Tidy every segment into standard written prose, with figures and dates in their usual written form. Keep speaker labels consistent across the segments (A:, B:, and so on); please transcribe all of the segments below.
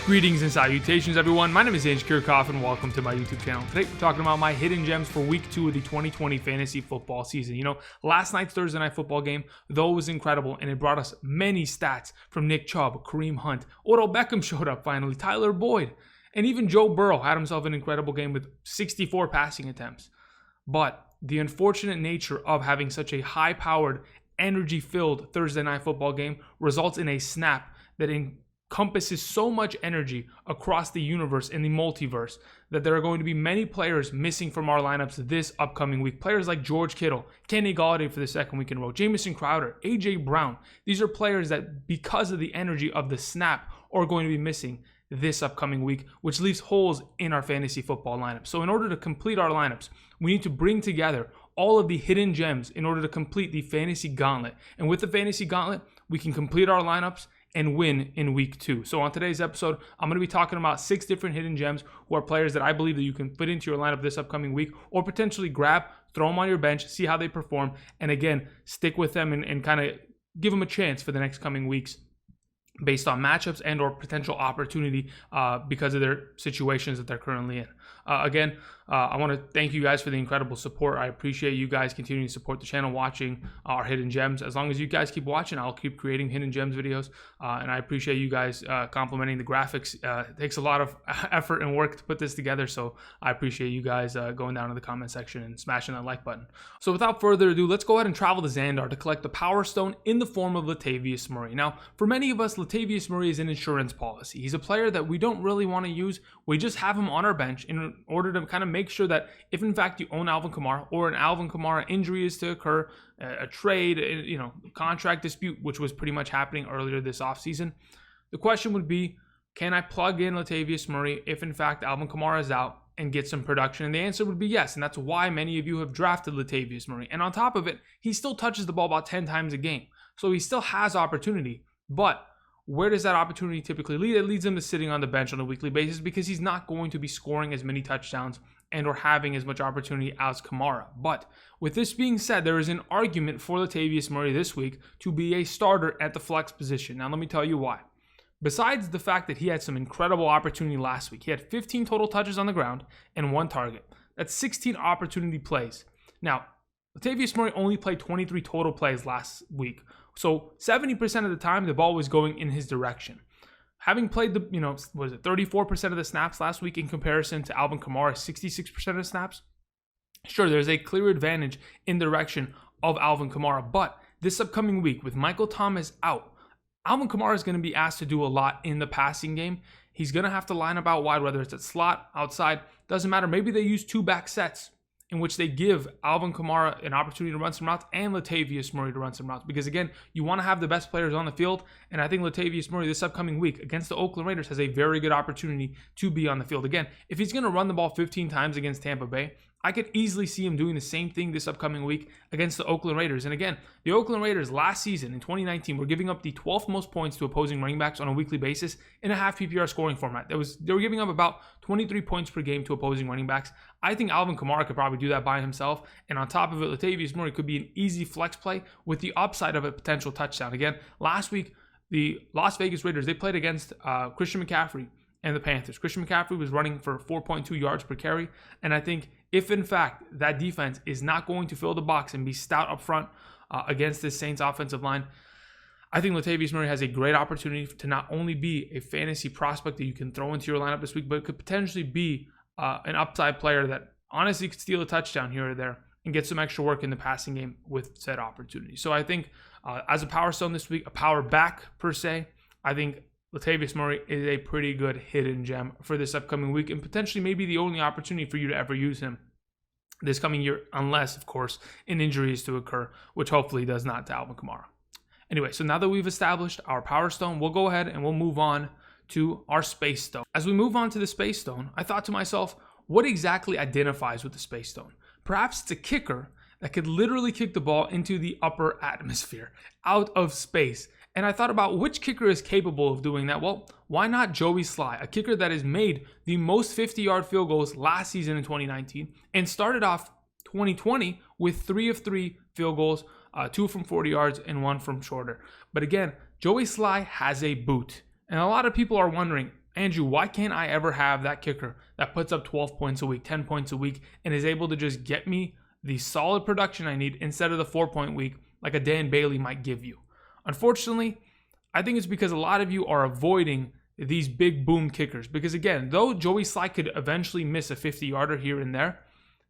A: Greetings and salutations, everyone. My name is Ange Kirchhoff, and welcome to my YouTube channel. Today, we're talking about my hidden gems for Week 2 of the 2020 fantasy football season. You know, last night's Thursday night football game, though it was incredible, and it brought us many stats from Nick Chubb, Kareem Hunt, Odell Beckham showed up finally, Tyler Boyd, and even Joe Burrow had himself an incredible game with 64 passing attempts. But the unfortunate nature of having such a high-powered, energy-filled Thursday night football game results in a snap that encompasses so much energy across the universe and the multiverse that there are going to be many players missing from our lineups this upcoming week. Players like George Kittle, Kenny Golladay for the second week in a row, Jamison Crowder, A.J. Brown. These are players that, because of the energy of the snap, are going to be missing this upcoming week, which leaves holes in our fantasy football lineup. So in order to complete our lineups, we need to bring together all of the hidden gems in order to complete the fantasy gauntlet. And with the fantasy gauntlet, we can complete our lineups and win in Week 2. So on today's episode, I'm going to be talking about 6 different hidden gems who are players that I believe that you can fit into your lineup this upcoming week, or potentially grab, throw them on your bench, see how they perform, and again, stick with them and kind of give them a chance for the next coming weeks based on matchups and or potential opportunity because of their situations that they're currently in. I want to thank you guys for the incredible support. I appreciate you guys continuing to support the channel, watching our hidden gems. As long as you guys keep watching, I'll keep creating hidden gems videos. And I appreciate you guys complimenting the graphics. It takes a lot of effort and work to put this together. So I appreciate you guys going down in the comment section and smashing that like button. So without further ado, let's go ahead and travel to Xandar to collect the Power Stone in the form of Latavius Murray. Now, for many of us, Latavius Murray is an insurance policy. He's a player that we don't really want to use. We just have him on our bench in order to kind of make sure that if in fact you own Alvin Kamara, or an Alvin Kamara injury is to occur, a trade, contract dispute, which was pretty much happening earlier this offseason, the question would be, can I plug in Latavius Murray if in fact Alvin Kamara is out and get some production? And the answer would be yes, and that's why many of you have drafted Latavius Murray. And on top of it, he still touches the ball about 10 times a game, so he still has opportunity. But where does that opportunity typically lead? It leads him to sitting on the bench on a weekly basis because he's not going to be scoring as many touchdowns and or having as much opportunity as Kamara. But with this being said, there is an argument for Latavius Murray this week to be a starter at the flex position. Now, let me tell you why. Besides the fact that he had some incredible opportunity last week, he had 15 total touches on the ground and 1 target. That's 16 opportunity plays. Now, Latavius Murray only played 23 total plays last week. So 70% of the time, the ball was going in his direction. Having played 34% of the snaps last week in comparison to Alvin Kamara, 66% of the snaps, sure, there's a clear advantage in the direction of Alvin Kamara. But this upcoming week, with Michael Thomas out, Alvin Kamara is going to be asked to do a lot in the passing game. He's going to have to line up out wide, whether it's at slot, outside, doesn't matter. Maybe they use 2 back sets in which they give Alvin Kamara an opportunity to run some routes and Latavius Murray to run some routes. Because again, you want to have the best players on the field, and I think Latavius Murray this upcoming week against the Oakland Raiders has a very good opportunity to be on the field. Again, if he's going to run the ball 15 times against Tampa Bay, I could easily see him doing the same thing this upcoming week against the Oakland Raiders. And again, the Oakland Raiders last season in 2019 were giving up the 12th most points to opposing running backs on a weekly basis in a half PPR scoring format. They were giving up about 23 points per game to opposing running backs. I think Alvin Kamara could probably do that by himself. And on top of it, Latavius Murray could be an easy flex play with the upside of a potential touchdown. Again, last week, the Las Vegas Raiders, they played against Christian McCaffrey and the Panthers. Christian McCaffrey was running for 4.2 yards per carry. And I think if in fact that defense is not going to fill the box and be stout up front against this Saints offensive line, I think Latavius Murray has a great opportunity to not only be a fantasy prospect that you can throw into your lineup this week, but could potentially be an upside player that honestly could steal a touchdown here or there and get some extra work in the passing game with said opportunity. So I think as a power stone this week, a power back per se, I think Latavius Murray is a pretty good hidden gem for this upcoming week, and potentially maybe the only opportunity for you to ever use him this coming year, unless, of course, an injury is to occur, which hopefully does not to Alvin Kamara. Anyway, so now that we've established our Power Stone, we'll go ahead and we'll move on to our Space Stone. As we move on to the Space Stone, I thought to myself, what exactly identifies with the Space Stone? Perhaps it's a kicker that could literally kick the ball into the upper atmosphere, out of space. And I thought about which kicker is capable of doing that. Well, why not Joey Slye, a kicker that has made the most 50-yard field goals last season in 2019 and started off 2020 with 3 of 3 field goals, 2 from 40 yards and 1 from shorter. But again, Joey Slye has a boot. And a lot of people are wondering, Andrew, why can't I ever have that kicker that puts up 12 points a week, 10 points a week, and is able to just get me the solid production I need instead of the 4-point week like a Dan Bailey might give you? Unfortunately, I think it's because a lot of you are avoiding these big boom kickers. Because again, though Joey Slye could eventually miss a 50-yarder here and there,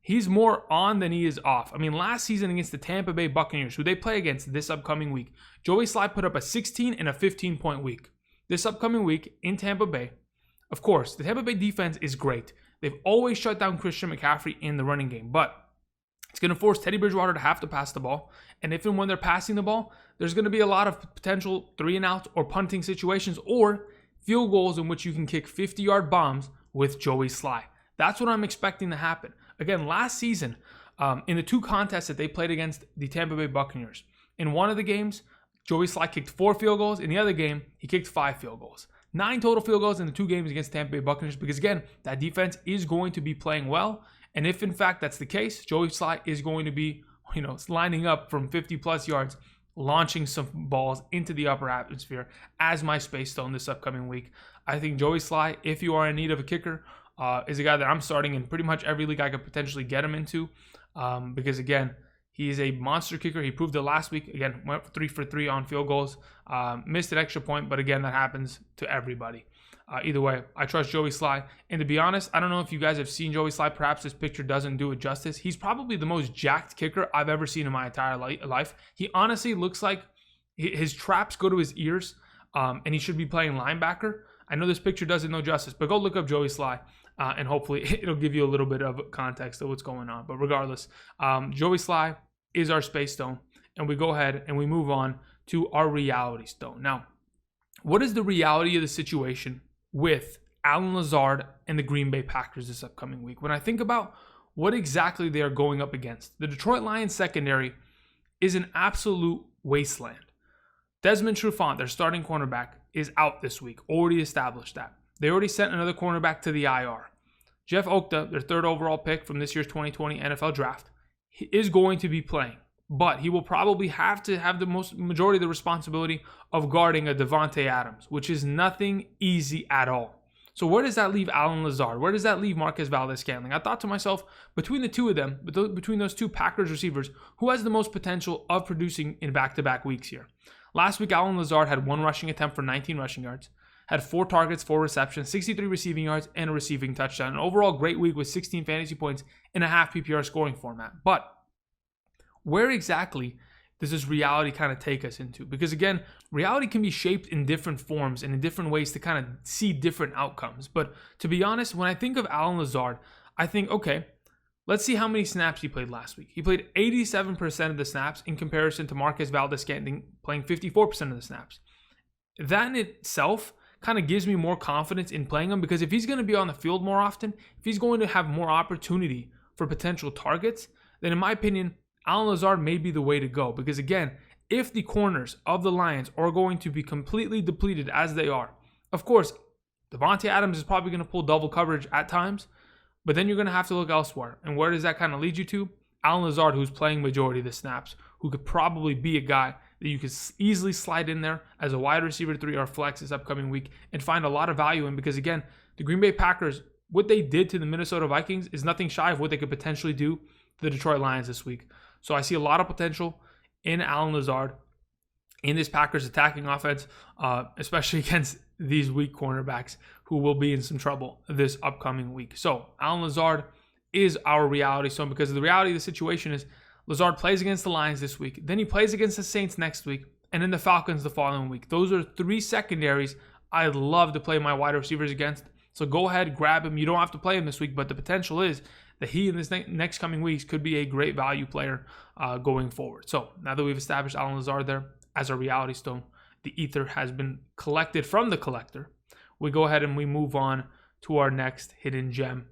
A: he's more on than he is off. I mean, last season against the Tampa Bay Buccaneers, who they play against this upcoming week, Joey Slye put up a 16 and a 15-point week. This upcoming week in Tampa Bay, of course, the Tampa Bay defense is great. They've always shut down Christian McCaffrey in the running game, but it's going to force Teddy Bridgewater to have to pass the ball. And if and when they're passing the ball, there's going to be a lot of potential 3-and-outs or punting situations or field goals in which you can kick 50-yard bombs with Joey Slye. That's what I'm expecting to happen. Again, last season, in the 2 contests that they played against the Tampa Bay Buccaneers, in one of the games, Joey Slye kicked 4 field goals. In the other game, he kicked 5 field goals. 9 total field goals in the 2 games against Tampa Bay Buccaneers because, again, that defense is going to be playing well. And if, in fact, that's the case, Joey Slye is going to be, lining up from 50-plus yards, launching some balls into the upper atmosphere as my space stone this upcoming week. I think Joey Slye, if you are in need of a kicker, is a guy that I'm starting in pretty much every league I could potentially get him into because, again, he is a monster kicker. He proved it last week. Again, went 3 for 3 on field goals. Missed an extra point, but again, that happens to everybody. Either way, I trust Joey Slye. And to be honest, I don't know if you guys have seen Joey Slye. Perhaps this picture doesn't do it justice. He's probably the most jacked kicker I've ever seen in my entire life. He honestly looks like his traps go to his ears, and he should be playing linebacker. I know this picture doesn't do justice, but go look up Joey Slye. And hopefully it'll give you a little bit of context of what's going on. But regardless, Joey Slye is our space stone. And we go ahead and we move on to our reality stone. Now, what is the reality of the situation with Allen Lazard and the Green Bay Packers this upcoming week? When I think about what exactly they are going up against, the Detroit Lions secondary is an absolute wasteland. Desmond Trufant, their starting cornerback, is out this week. Already established that. They already sent another cornerback to the IR. Jeff Okta, their 3rd overall pick from this year's 2020 NFL Draft, is going to be playing. But he will probably have to have the majority of the responsibility of guarding a Devontae Adams, which is nothing easy at all. So where does that leave Allen Lazard? Where does that leave Marquez Valdes-Scantling? I thought to myself, between the two of them, between those 2 Packers receivers, who has the most potential of producing in back-to-back weeks here? Last week, Allen Lazard had 1 rushing attempt for 19 rushing yards, had 4 targets, 4 receptions, 63 receiving yards, and a receiving touchdown. An overall great week with 16 fantasy points in a half PPR scoring format. But where exactly does this reality kind of take us into? Because again, reality can be shaped in different forms and in different ways to kind of see different outcomes. But to be honest, when I think of Allen Lazard, I think, okay, let's see how many snaps he played last week. He played 87% of the snaps in comparison to Marquez Valdes-Scantling playing 54% of the snaps. That in itself kind of gives me more confidence in playing him because if he's going to be on the field more often, if he's going to have more opportunity for potential targets, then in my opinion, Allen Lazard may be the way to go. Because again, if the corners of the Lions are going to be completely depleted as they are, of course, Devontae Adams is probably going to pull double coverage at times, but then you're going to have to look elsewhere. And where does that kind of lead you to? Allen Lazard, who's playing majority of the snaps, who could probably be a guy that you could easily slide in there as a wide receiver 3 or flex this upcoming week and find a lot of value in. Because again, the Green Bay Packers, what they did to the Minnesota Vikings is nothing shy of what they could potentially do to the Detroit Lions this week. So I see a lot of potential in Allen Lazard in this Packers attacking offense, especially against these weak cornerbacks who will be in some trouble this upcoming week. So Allen Lazard is our reality stone because the reality of the situation is Lazard plays against the Lions this week, then he plays against the Saints next week, and then the Falcons the following week. Those are 3 secondaries I'd love to play my wide receivers against. So go ahead, grab him. You don't have to play him this week, but the potential is that he in this next coming weeks could be a great value player going forward. So now that we've established Allen Lazard there as a reality stone, the ether has been collected from the collector. We go ahead and we move on to our next hidden gem.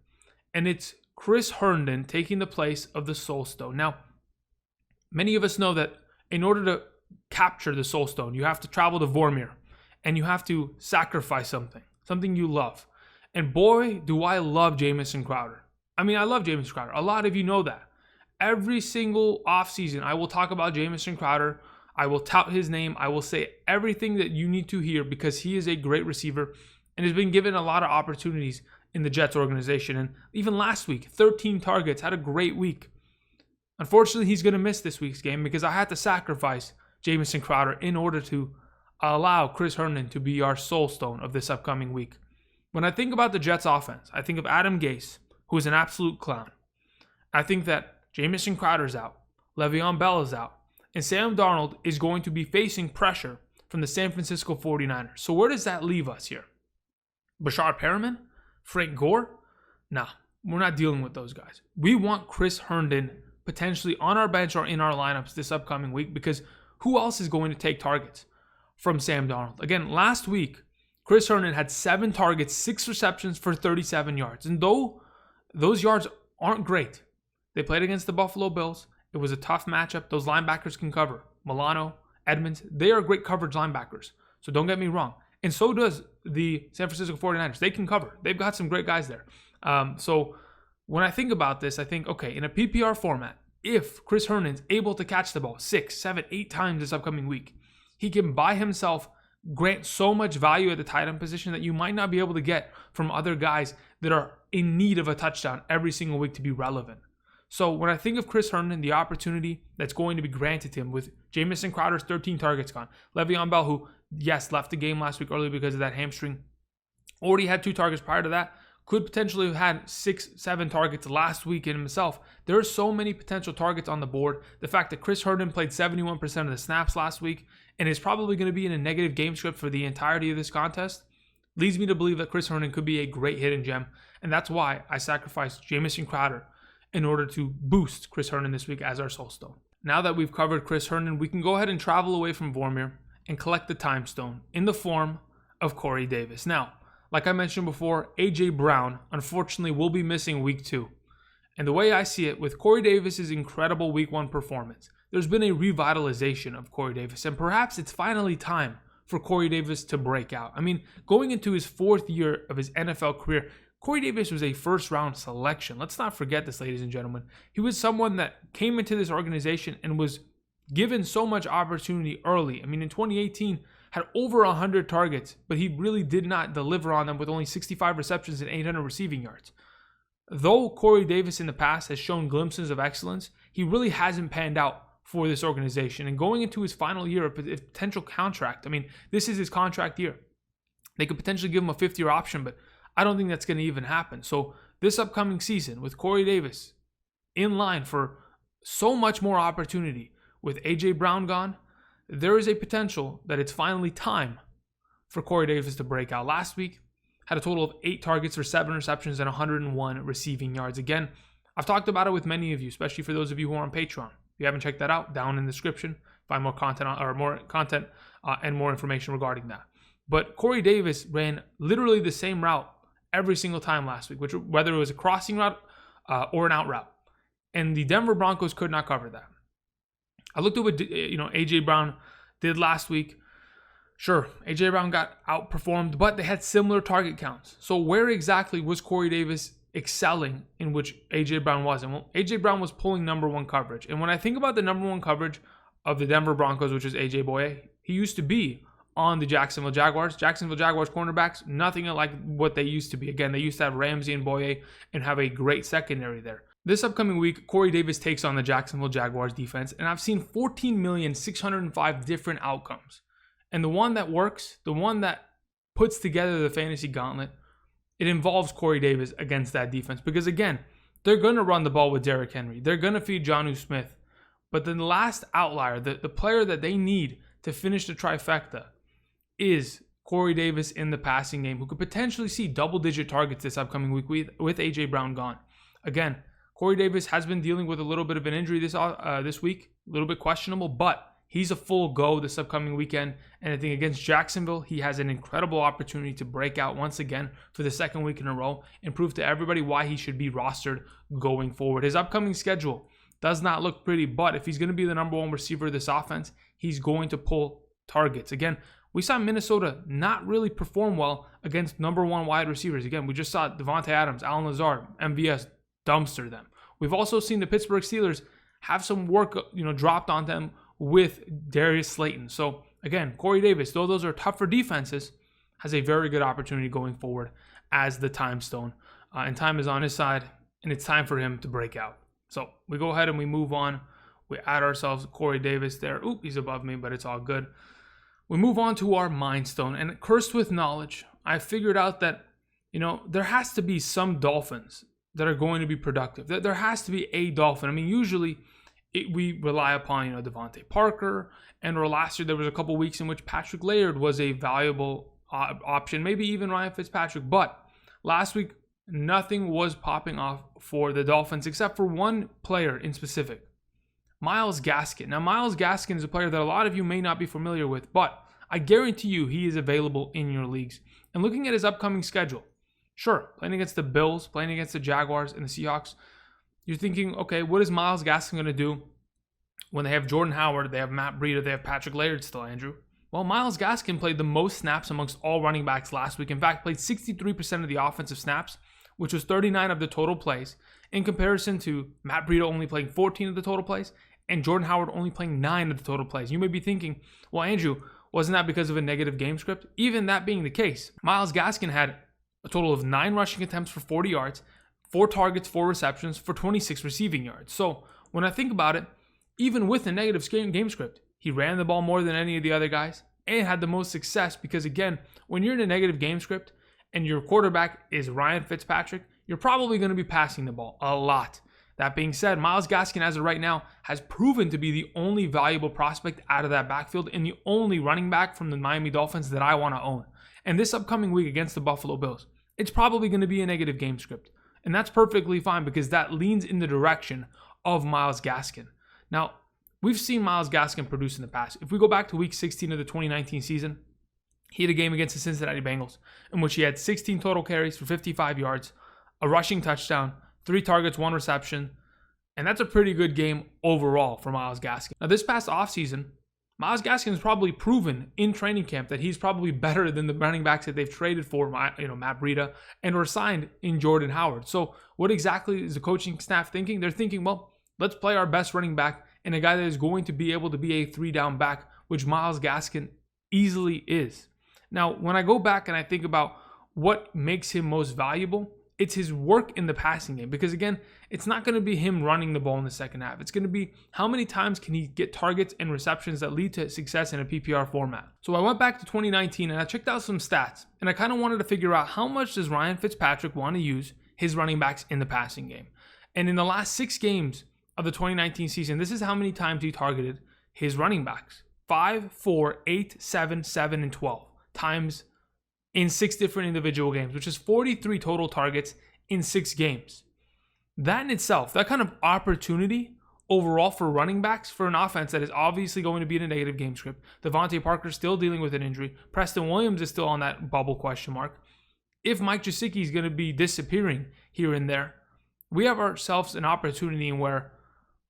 A: And it's Chris Herndon taking the place of the Soul Stone. Now, many of us know that in order to capture the Soul Stone, you have to travel to Vormir and you have to sacrifice something you love. And boy, do I love Jamison Crowder. I mean, I love Jamison Crowder. A lot of you know that. Every single offseason, I will talk about Jamison Crowder. I will tout his name. I will say everything that you need to hear because he is a great receiver. and has been given a lot of opportunities in the Jets organization. And even last week, 13 targets, had a great week. Unfortunately, he's going to miss this week's game because I had to sacrifice Jamison Crowder in order to allow Chris Herndon to be our soul stone of this upcoming week. When I think about the Jets offense, I think of Adam Gase, who is an absolute clown. I think that Jamison Crowder's out, Le'Veon Bell is out, and Sam Darnold is going to be facing pressure from the San Francisco 49ers. So where does that leave us here? Bashard Perriman? Frank Gore? Nah, we're not dealing with those guys. We want Chris Herndon potentially on our bench or in our lineups this upcoming week, because who else is going to take targets from Sam Darnold? Again, last week, Chris Herndon had 7 targets, 6 receptions for 37 yards. And though those yards aren't great, they played against the Buffalo Bills. It was a tough matchup. Those linebackers can cover. Milano, Edmonds, they are great coverage linebackers. So don't get me wrong. And so does the San Francisco 49ers. They can cover. They've got some great guys there. So when I think about this, I think, okay, in a PPR format, if Chris Herndon's able to catch the ball 6, 7, 8 times this upcoming week, he can by himself grant so much value at the tight end position that you might not be able to get from other guys that are in need of a touchdown every single week to be relevant. So when I think of Chris Herndon, the opportunity that's going to be granted to him with Jamison Crowder's 13 targets gone, Le'Veon Bell, who, yes, left the game last week early because of that hamstring, already had 2 targets prior to that, could potentially have had 6, 7 targets last week in himself. There are so many potential targets on the board. The fact that Chris Herndon played 71% of the snaps last week and is probably going to be in a negative game script for the entirety of this contest leads me to believe that Chris Herndon could be a great hidden gem. And that's why I sacrificed Jamison Crowder in order to boost Chris Herndon this week as our soul stone. Now that we've covered Chris Herndon, we can go ahead and travel away from Vormir and collect the time stone in the form of Corey Davis. Now, like I mentioned before, A.J. Brown, unfortunately, will be missing week 2. And the way I see it, with Corey Davis's incredible week 1 performance, there's been a revitalization of Corey Davis. And perhaps it's finally time for Corey Davis to break out. I mean, going into his 4th year of his NFL career, Corey Davis was a first-round selection. Let's not forget this, ladies and gentlemen. He was someone that came into this organization and was given so much opportunity early. I mean, in 2018, had over 100 targets, but he really did not deliver on them with only 65 receptions and 800 receiving yards. Though Corey Davis in the past has shown glimpses of excellence, he really hasn't panned out for this organization. And going into his final year of potential contract, I mean, this is his contract year. They could potentially give him a 5th-year option, but I don't think that's going to even happen. So this upcoming season with Corey Davis in line for so much more opportunity with A.J. Brown gone, there is a potential that it's finally time for Corey Davis to break out. Last week, had a total of 8 targets for 7 receptions and 101 receiving yards. Again, I've talked about it with many of you, especially for those of you who are on Patreon. If you haven't checked that out, down in the description, find more content and more information regarding that. But Corey Davis ran literally the same route every single time last week, whether it was a crossing route or an out route. And the Denver Broncos could not cover that. I looked at what A.J. Brown did last week. Sure, A.J. Brown got outperformed, but they had similar target counts. So where exactly was Corey Davis excelling in which A.J. Brown wasn't? Well, A.J. Brown was pulling number 1 coverage. And when I think about the number 1 coverage of the Denver Broncos, which is A.J. Boye, he used to be on the Jacksonville Jaguars. Jacksonville Jaguars cornerbacks, nothing like what they used to be. Again, they used to have Ramsey and Boye and have a great secondary there. This upcoming week, Corey Davis takes on the Jacksonville Jaguars defense, and I've seen 14,605 different outcomes. And the one that works, the one that puts together the fantasy gauntlet, it involves Corey Davis against that defense. Because again, they're going to run the ball with Derrick Henry. They're going to feed Jonnu Smith. But the last outlier, the player that they need to finish the trifecta is Corey Davis in the passing game, who could potentially see double-digit targets this upcoming week with A.J. Brown gone. Again, Corey Davis has been dealing with a little bit of an injury this week, a little bit questionable, but he's a full go this upcoming weekend. And I think against Jacksonville, he has an incredible opportunity to break out once again for the 2nd week in a row and prove to everybody why he should be rostered going forward. His upcoming schedule does not look pretty, but if he's going to be the number 1 receiver of this offense, he's going to pull targets. Again, we saw Minnesota not really perform well against number 1 wide receivers. Again, we just saw Devontae Adams, Allen Lazard, MVS dumpster them. We've also seen the Pittsburgh Steelers have some work, dropped on them with Darius Slayton. So again, Corey Davis, though those are tougher defenses, has a very good opportunity going forward as the time stone. And time is on his side, and it's time for him to break out. So we go ahead and we move on. We add ourselves Corey Davis there. Oop, he's above me, but it's all good. We move on to our Mind Stone. And cursed with knowledge, I figured out that, there has to be some Dolphins that are going to be productive. There has to be a Dolphin. I mean, usually we rely upon, Devontae Parker. And last year there was a couple weeks in which Patrick Laird was a valuable option. Maybe even Ryan Fitzpatrick. But last week, nothing was popping off for the Dolphins except for one player in specific. Myles Gaskin. Now, Myles Gaskin is a player that a lot of you may not be familiar with, but I guarantee you he is available in your leagues. And looking at his upcoming schedule, sure, playing against the Bills, playing against the Jaguars and the Seahawks, you're thinking, okay, what is Myles Gaskin going to do when they have Jordan Howard, they have Matt Breida, they have Patrick Laird still, Andrew? Well, Myles Gaskin played the most snaps amongst all running backs last week. In fact, played 63% of the offensive snaps, which was 39 of the total plays, in comparison to Matt Breida only playing 14 of the total plays and Jordan Howard only playing 9 of the total plays. You may be thinking, well, Andrew, wasn't that because of a negative game script? Even that being the case, Myles Gaskin had a total of 9 rushing attempts for 40 yards, 4 targets, 4 receptions for 26 receiving yards. So when I think about it, even with a negative game script, he ran the ball more than any of the other guys and had the most success because, again, when you're in a negative game script and your quarterback is Ryan Fitzpatrick, you're probably going to be passing the ball a lot. That being said, Myles Gaskin, as of right now, has proven to be the only valuable prospect out of that backfield and the only running back from the Miami Dolphins that I want to own. And this upcoming week against the Buffalo Bills, it's probably going to be a negative game script. And that's perfectly fine because that leans in the direction of Myles Gaskin. Now, we've seen Myles Gaskin produce in the past. If we go back to week 16 of the 2019 season, he had a game against the Cincinnati Bengals in which he had 16 total carries for 55 yards, a rushing touchdown, 3 targets, 1 reception, and that's a pretty good game overall for Myles Gaskin. Now, this past offseason, Myles Gaskin has probably proven in training camp that he's probably better than the running backs that they've traded for, Matt Breida, and were signed in Jordan Howard. So what exactly is the coaching staff thinking? They're thinking, well, let's play our best running back and a guy that is going to be able to be a 3-down back, which Myles Gaskin easily is. Now, when I go back and I think about what makes him most valuable, it's his work in the passing game. Because again, it's not going to be him running the ball in the second half. It's going to be how many times can he get targets and receptions that lead to success in a PPR format. So I went back to 2019 and I checked out some stats. And I kind of wanted to figure out how much does Ryan Fitzpatrick want to use his running backs in the passing game. And in the last 6 games of the 2019 season, this is how many times he targeted his running backs. 5, 4, 8, 7, 7, and 12 times in 6 different individual games, which is 43 total targets in 6 games. That in itself, that kind of opportunity overall for running backs for an offense that is obviously going to be in a negative game script. Devontae Parker still dealing with an injury. Preston Williams is still on that bubble question mark. If Mike Gesicki is going to be disappearing here and there, we have ourselves an opportunity in where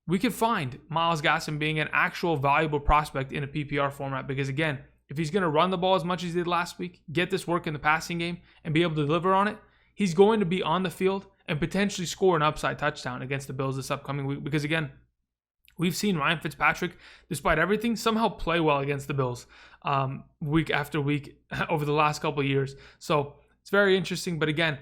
A: we could find Myles Gaskin being an actual valuable prospect in a PPR format because, again, if he's going to run the ball as much as he did last week, get this work in the passing game, and be able to deliver on it, he's going to be on the field and potentially score an upside touchdown against the Bills this upcoming week. Because again, we've seen Ryan Fitzpatrick, despite everything, somehow play well against the Bills week after week over the last couple of years. So it's very interesting. But again,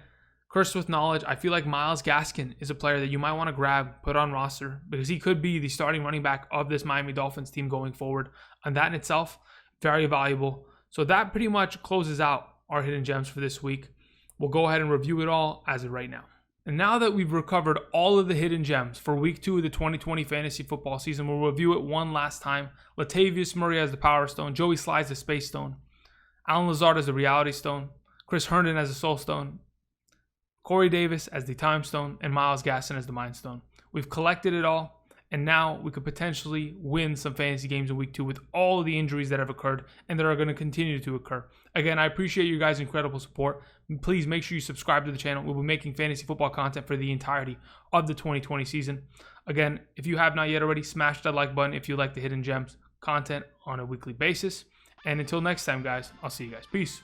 A: cursed with knowledge, I feel like Myles Gaskin is a player that you might want to grab, put on roster, because he could be the starting running back of this Miami Dolphins team going forward. And that in itself, very valuable. So that pretty much closes out our hidden gems for this week. We'll go ahead and review it all as of right now. And now that we've recovered all of the hidden gems for week 2 of the 2020 fantasy football season, we'll review it one last time. Latavius Murray as the Power Stone, Joey Slye as the Space Stone, Alan Lazard as the Reality Stone, Chris Herndon as the Soul Stone, Corey Davis as the Time Stone, and Myles Gaskin as the Mind Stone. We've collected it all. And now we could potentially win some fantasy games in week 2 with all of the injuries that have occurred and that are going to continue to occur. Again, I appreciate you guys' incredible support. Please make sure you subscribe to the channel. We'll be making fantasy football content for the entirety of the 2020 season. Again, if you have not yet already, smash that like button if you like the Hidden Gems content on a weekly basis. And until next time, guys, I'll see you guys. Peace.